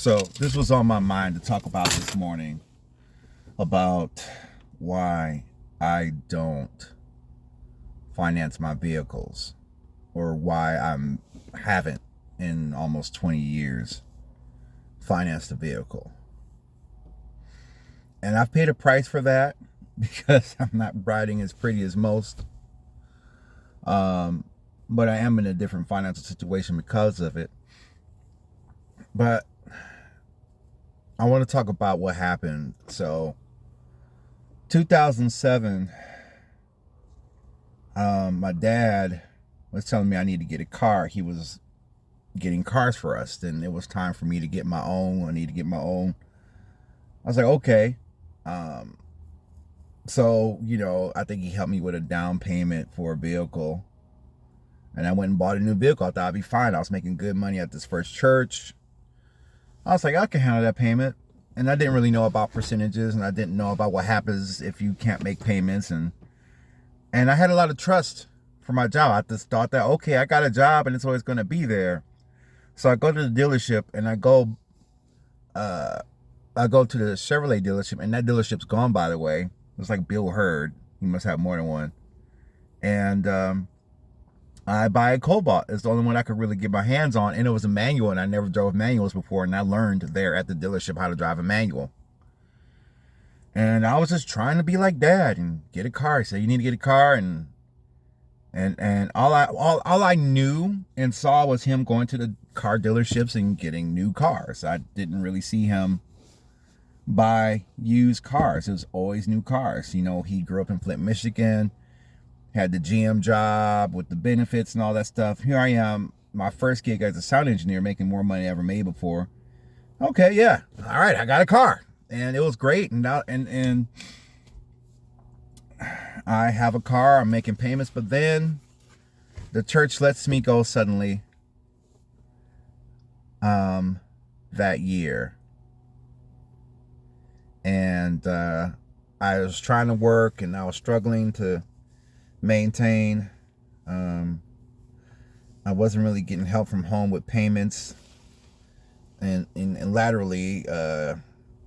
So this was on my mind to talk about this morning about why I don't finance my vehicles, or why I haven't in almost 20 years financed a vehicle. And I've paid a price for that because I'm not riding as pretty as most. But I am in a different financial situation because of it. But I want to talk about what happened. So 2007, my dad was telling me I need to get a car. He was getting cars for us. Then it was time for me to get my own. I need to get my own. I was like, okay. So, I think he helped me with a down payment for a vehicle. And I went and bought a new vehicle. I thought I'd be fine. I was making good money at this first church. I was like, I can handle that payment. And I didn't really know about percentages, and I didn't know about what happens if you can't make payments. And I had a lot of trust for my job. I just thought that, okay, I got a job and it's always going to be there. So I go to the dealership and I go to the Chevrolet dealership, and that dealership's gone, by the way. It's like Bill Hurd. He must have more than one. And I buy a Cobalt. It's the only one I could really get my hands on, and it was a manual, and I never drove manuals before, and I learned there at the dealership how to drive a manual. And I was just trying to be like Dad and get a car. He said, you need to get a car, and all I knew and saw was him going to the car dealerships and getting new cars. I didn't really see him buy used cars. It was always new cars. He grew up in Flint, Michigan, had the GM job with the benefits and all that stuff. Here I am, my first gig as a sound engineer, making more money than I ever made before. Okay, yeah, all right, I got a car, and it was great. And I have a car. I'm making payments, but then the church lets me go suddenly. That year, and I was trying to work, and I was struggling to maintain. I wasn't really getting help from home with payments, and laterally,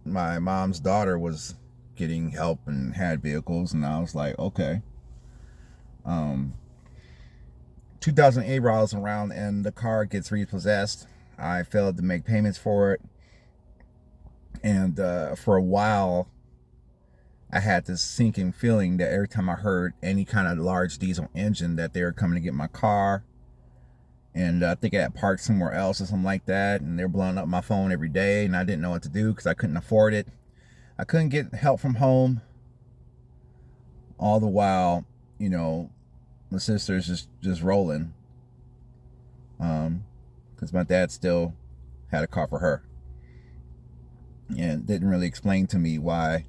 my mom's daughter was getting help and had vehicles, and I was like, okay. 2008 rolls around, and the car gets repossessed. I failed to make payments for it, and for a while I had this sinking feeling that every time I heard any kind of large diesel engine, that they were coming to get my car. And I think I had parked somewhere else or something like that, and they're blowing up my phone every day, and I didn't know what to do because I couldn't afford it. I couldn't get help from home. All the while, my sister's just rolling, because my dad still had a car for her, and didn't really explain to me why.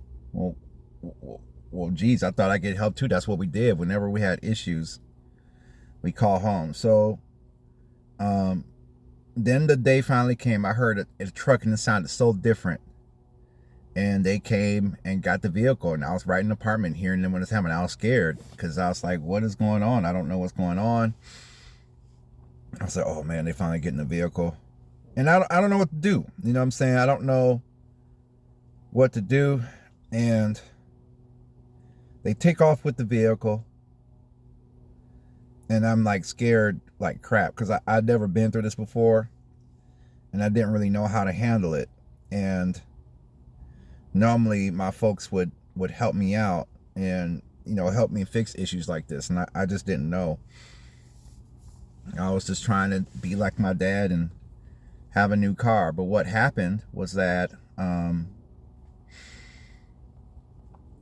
Well, geez, I thought I'd get help too. That's what we did. Whenever we had issues, we call home. So then the day finally came. I heard a truck, and it sounded so different. And they came and got the vehicle, and I was right in the apartment hearing them when it's happening. I was scared because I was like, what is going on? I don't know what's going on. I was like, oh man, they finally getting the vehicle. And I don't know what to do. You know what I'm saying? I don't know what to do. And they take off with the vehicle, and I'm like scared like crap because I'd never been through this before, and I didn't really know how to handle it. And normally my folks would help me out and help me fix issues like this, and I just didn't know. I was just trying to be like my dad and have a new car. But what happened was that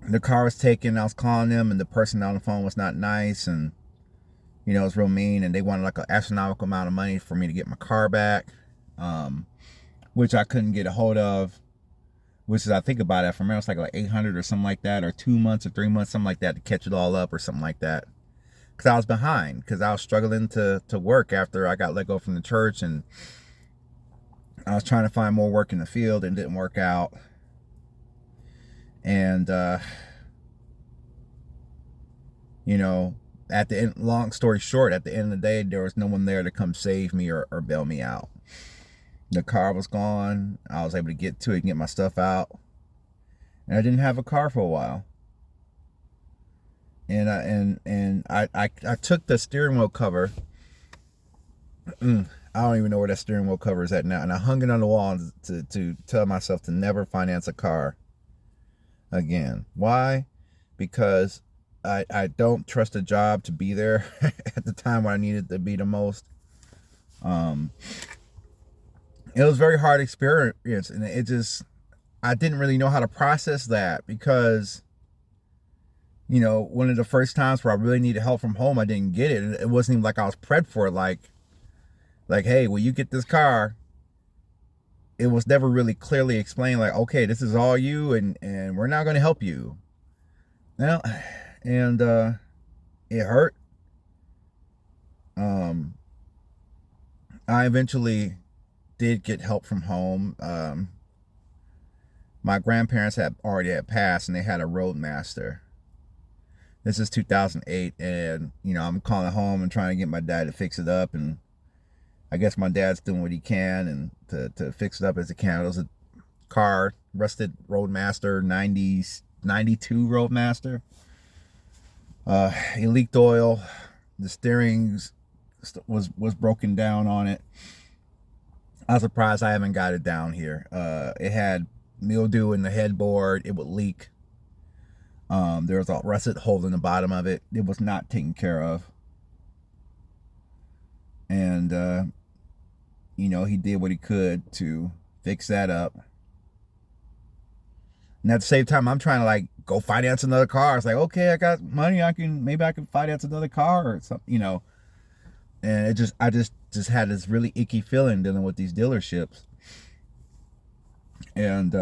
the car was taken. I was calling them, and the person on the phone was not nice, and it was real mean, and they wanted like an astronomical amount of money for me to get my car back, which I couldn't get a hold of. Which is, I think about it, from there, it's like 800 or something like that, or 2 months or 3 months, something like that, to catch it all up or something like that. Because I was behind, because I was struggling to work after I got let go from the church, and I was trying to find more work in the field, and it didn't work out. And at the end, long story short, at the end of the day, there was no one there to come save me or bail me out. The car was gone. I was able to get to it and get my stuff out. And I didn't have a car for a while. And I took the steering wheel cover. I don't even know where that steering wheel cover is at now. And I hung it on the wall to tell myself to never finance a car again. Why? Because I don't trust a job to be there at the time when I needed to be the most. It was a very hard experience, and I didn't really know how to process that because, one of the first times where I really needed help from home, I didn't get it. It wasn't even like I was prepped for it. Like, hey, will you get this car? It was never really clearly explained, like, okay, this is all you, and we're not going to help you. And it hurt. I eventually did get help from home. My grandparents had already passed, and they had a Roadmaster. This is 2008, and I'm calling home and trying to get my dad to fix it up, and I guess my dad's doing what he can and to fix it up as he can. It was a car, rusted Roadmaster, 90s, 92 Roadmaster. It leaked oil. The steering was broken down on it. I was surprised I haven't got it down here. It had mildew in the headboard. It would leak. There was a rusted hole in the bottom of it. It was not taken care of. And, he did what he could to fix that up. And at the same time, I'm trying to go finance another car. It's like, okay, I got money. Maybe I can finance another car or something, And I just had this really icky feeling dealing with these dealerships. And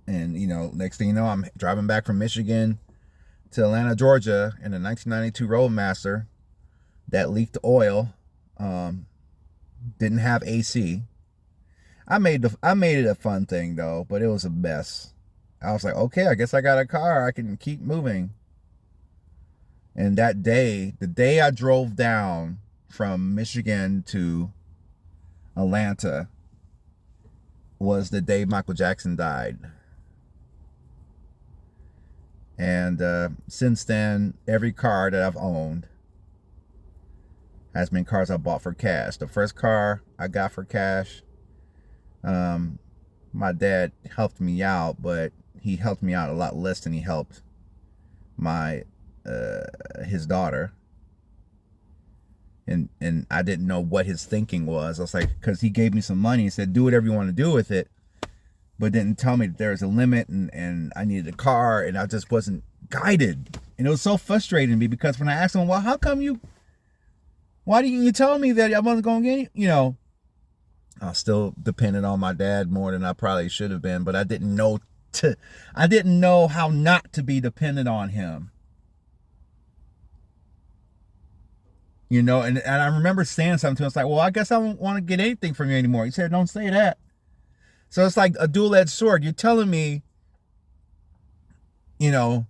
next thing you know, I'm driving back from Michigan to Atlanta, Georgia in a 1992 Roadmaster that leaked oil. Didn't have AC. I made it a fun thing though, but it was a mess. I was like, okay, I guess I got a car. I can keep moving. And that day, the day I drove down from Michigan to Atlanta, was the day Michael Jackson died. And since then, every car that I've owned has been cars I bought for cash. The first car I got for cash, my dad helped me out, but he helped me out a lot less than he helped his daughter. And I didn't know what his thinking was. I was like, because he gave me some money and said, do whatever you want to do with it, but didn't tell me that there was a limit and I needed a car, and I just wasn't guided. And it was so frustrating to me because when I asked him, well, why didn't you tell me that I wasn't going to get it? I was still dependent on my dad more than I probably should have been, but I didn't know how not to be dependent on him. And I remember saying something to him. It's like, well, I guess I don't want to get anything from you anymore. He said, don't say that. So it's like a dual-edged sword. You're telling me, to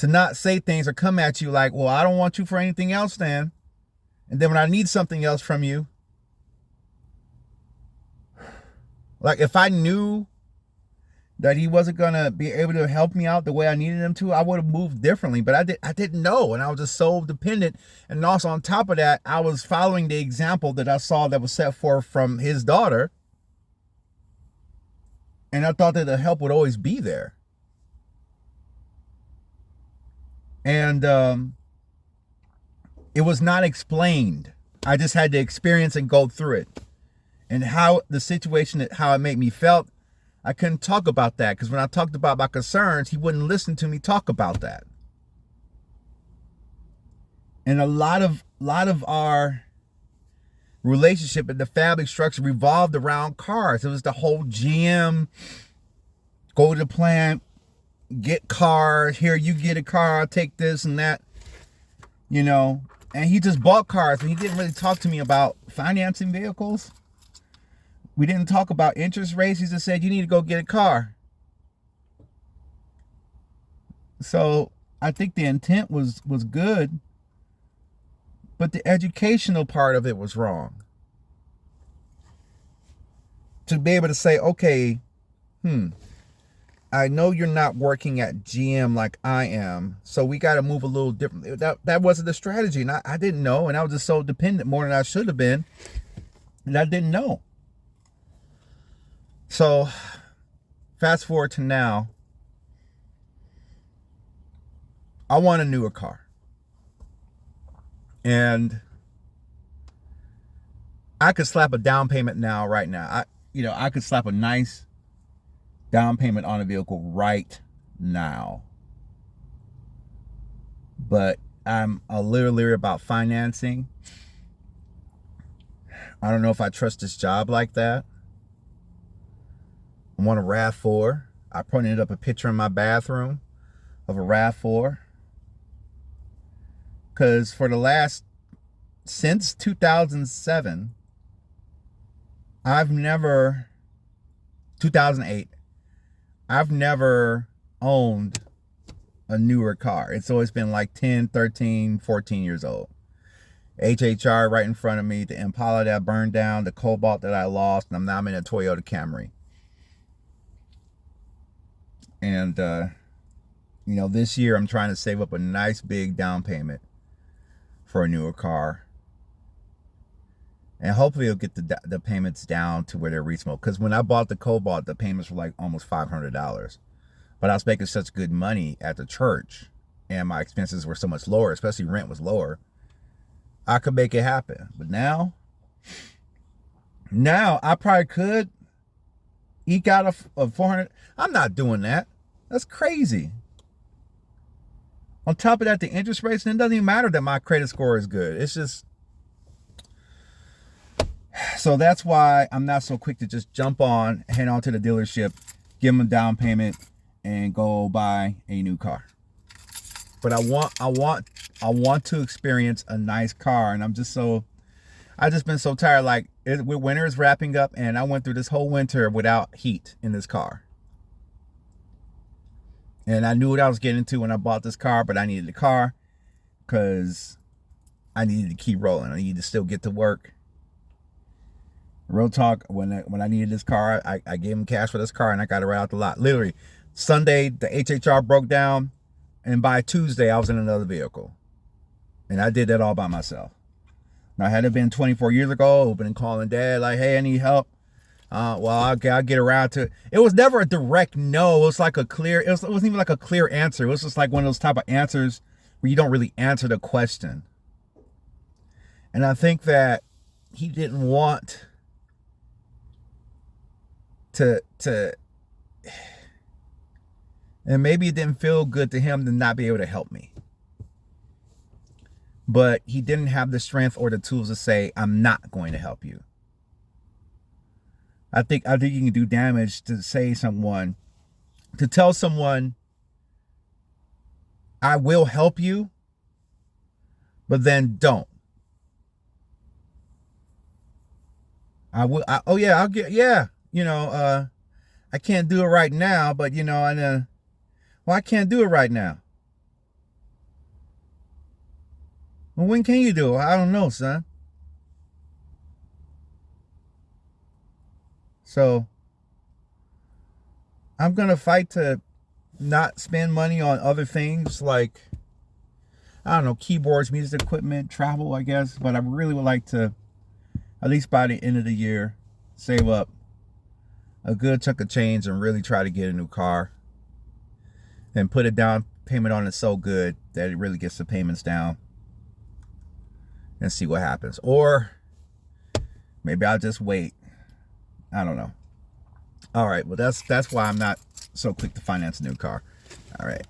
not say things or come at you like, well, I don't want you for anything else then. And then when I need something else from you, like if I knew that he wasn't going to be able to help me out the way I needed him to, I would have moved differently. But I didn't know. And I was just so dependent. And also on top of that, I was following the example that I saw that was set forth from his daughter. And I thought that the help would always be there. And it was not explained. I just had to experience and go through it. And how the situation, how it made me felt, I couldn't talk about that because when I talked about my concerns, he wouldn't listen to me talk about that. And a lot of our relationship and the family structure revolved around cars. It was the whole GM, go to the plant, get cars, here you get a car, I'll take this and that, and he just bought cars and he didn't really talk to me about financing vehicles. We didn't talk about interest rates. He just said, you need to go get a car. So I think the intent was good, but the educational part of it was wrong. to be able to say, okay, I know you're not working at GM like I am, so we got to move a little different. That wasn't the strategy, and I didn't know, and I was just so dependent more than I should have been, and I didn't know. So fast forward to now, I want a newer car, and I could slap a down payment now, right now. I could slap a nice down payment on a vehicle right now. But I'm a little leery about financing. I don't know if I trust this job like that. I want a RAV4. I printed up a picture in my bathroom of a RAV4. Because since 2007, 2008, I've never owned a newer car. It's always been like 10, 13, 14 years old. HHR right in front of me, the Impala that burned down, the Cobalt that I lost, and I'm in a Toyota Camry. And, this year I'm trying to save up a nice big down payment for a newer car. And hopefully it'll get the payments down to where they're reasonable. Because when I bought the Cobalt, the payments were like almost $500. But I was making such good money at the church, and my expenses were so much lower, especially rent was lower, I could make it happen. But now I probably could eke out a 400. I'm not doing that. That's crazy. On top of that, the interest rates, and it doesn't even matter that my credit score is good. It's just, so that's why I'm not so quick to just jump on, head on to the dealership, give them a down payment, and go buy a new car. But I want to experience a nice car, and I just been so tired. Like, winter is wrapping up, and I went through this whole winter without heat in this car. And I knew what I was getting into when I bought this car, but I needed the car because I needed to keep rolling. I needed to still get to work. Real talk, when I needed this car, I gave him cash for this car, and I got it right out the lot. Literally, Sunday, the HHR broke down, and by Tuesday, I was in another vehicle. And I did that all by myself. Now, had it been 24 years ago, I would have been calling Dad, like, hey, I need help. I'll get around to it. It was never a direct no. It was like it wasn't even like a clear answer. It was just like one of those type of answers where you don't really answer the question. And I think that he didn't want to and maybe it didn't feel good to him to not be able to help me. But he didn't have the strength or the tools to say, I'm not going to help you. I think you can do damage to tell someone, I will help you, but then don't. I can't do it right now, but I can't do it right now. Well, when can you do it? I don't know, son. So I'm going to fight to not spend money on other things like, I don't know, keyboards, music equipment, travel, I guess. But I really would like to, at least by the end of the year, save up a good chunk of change and really try to get a new car and put a down payment on it so good that it really gets the payments down and see what happens. Or maybe I'll just wait. I don't know. All right. Well, that's why I'm not so quick to finance a new car. All right.